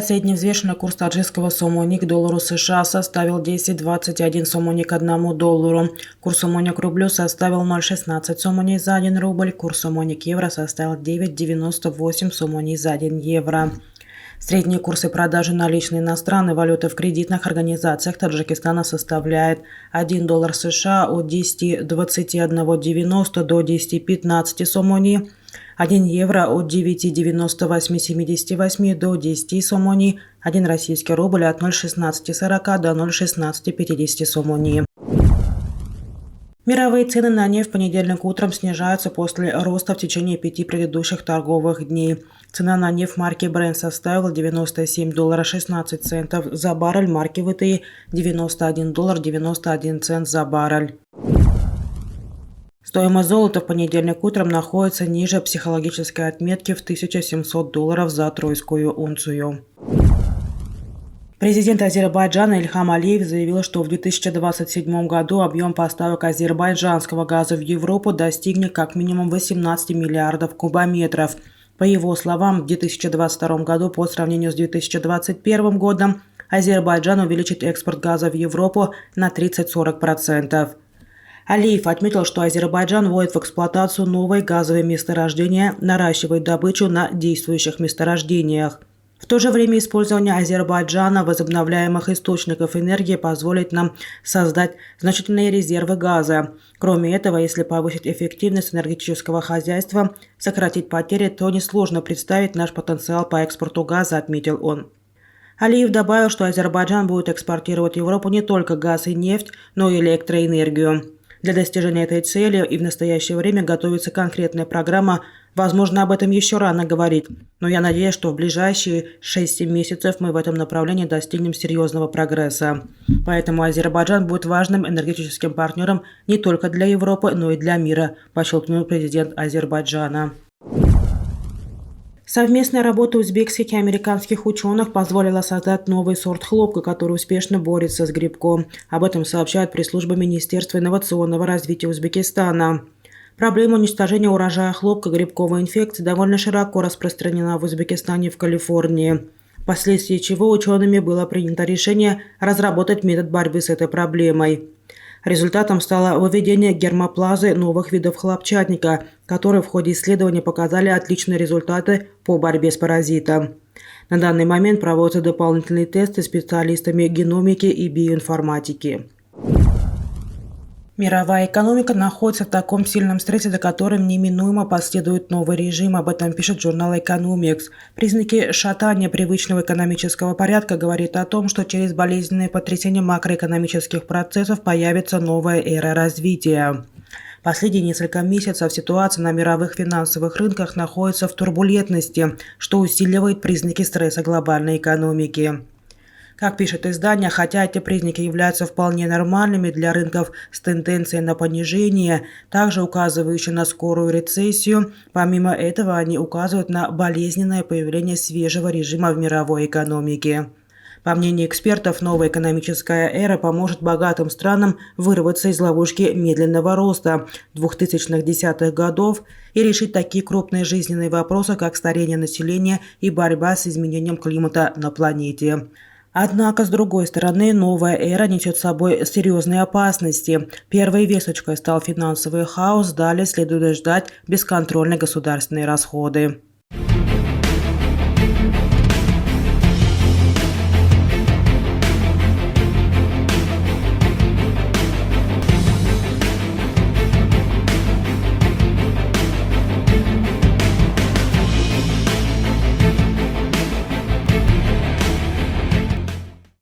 Средневзвешенный курс таджикского сомони к доллару США составил 10,21 сомони к $1. Курс сомони к рублю составил 0,16 сомоней за 1 рубль. Курс сомони к евро составил 9,98 сомоней за 1 евро. Средние курсы продажи наличной иностранной валюты в кредитных организациях Таджикистана составляет 1 доллар США от 10,2190 до 10,15 сомони, 1 евро от 9,9878 до 10 сомони, 1 российский рубль от 0,1640 до 0,1650 сомони. Мировые цены на нефть в понедельник утром снижаются после роста в течение 5 предыдущих торговых дней. Цена на нефть марки Brent составила $97.16 за баррель, марки WTI $91.91 за баррель. Стоимость золота в понедельник утром находится ниже психологической отметки в $1700 за тройскую унцию. Президент Азербайджана Ильхам Алиев заявил, что в 2027 году объем поставок азербайджанского газа в Европу достигнет как минимум 18 миллиардов кубометров. По его словам, в 2022 году по сравнению с 2021 годом Азербайджан увеличит экспорт газа в Европу на 30-40%. Алиев отметил, что Азербайджан вводит в эксплуатацию новые газовые месторождения, наращивает добычу на действующих месторождениях. В то же время использование Азербайджана возобновляемых источников энергии позволит нам создать значительные резервы газа. Кроме этого, если повысить эффективность энергетического хозяйства, сократить потери, то несложно представить наш потенциал по экспорту газа, отметил он. Алиев добавил, что Азербайджан будет экспортировать в Европу не только газ и нефть, но и электроэнергию. Для достижения этой цели и в настоящее время готовится конкретная программа. Возможно, об этом еще рано говорить, но я надеюсь, что в ближайшие 6-7 месяцев мы в этом направлении достигнем серьезного прогресса. Поэтому Азербайджан будет важным энергетическим партнером не только для Европы, но и для мира, подчеркнул президент Азербайджана. Совместная работа узбекских и американских ученых позволила создать новый сорт хлопка, который успешно борется с грибком. Об этом сообщает пресс-служба Министерства инновационного развития Узбекистана. Проблема уничтожения урожая хлопка грибковой инфекции довольно широко распространена в Узбекистане и в Калифорнии, впоследствии чего учеными было принято решение разработать метод борьбы с этой проблемой. Результатом стало выведение гермоплазы новых видов хлопчатника, которые в ходе исследования показали отличные результаты по борьбе с паразитом. На данный момент проводятся дополнительные тесты специалистами геномики и биоинформатики. Мировая экономика находится в таком сильном стрессе, за которым неминуемо последует новый режим. Об этом пишет журнал Economics. Признаки шатания привычного экономического порядка говорят о том, что через болезненные потрясения макроэкономических процессов появится новая эра развития. Последние несколько месяцев ситуация на мировых финансовых рынках находится в турбулентности, что усиливает признаки стресса глобальной экономики. Как пишет издание, хотя эти признаки являются вполне нормальными для рынков с тенденцией на понижение, также указывающие на скорую рецессию, помимо этого они указывают на болезненное появление свежего режима в мировой экономике. По мнению экспертов, новая экономическая эра поможет богатым странам вырваться из ловушки медленного роста 2010-х годов и решить такие крупные жизненные вопросы, как старение населения и борьба с изменением климата на планете. Однако, с другой стороны, новая эра несет с собой серьезные опасности. Первой весточкой стал финансовый хаос, далее следует ждать бесконтрольные государственные расходы.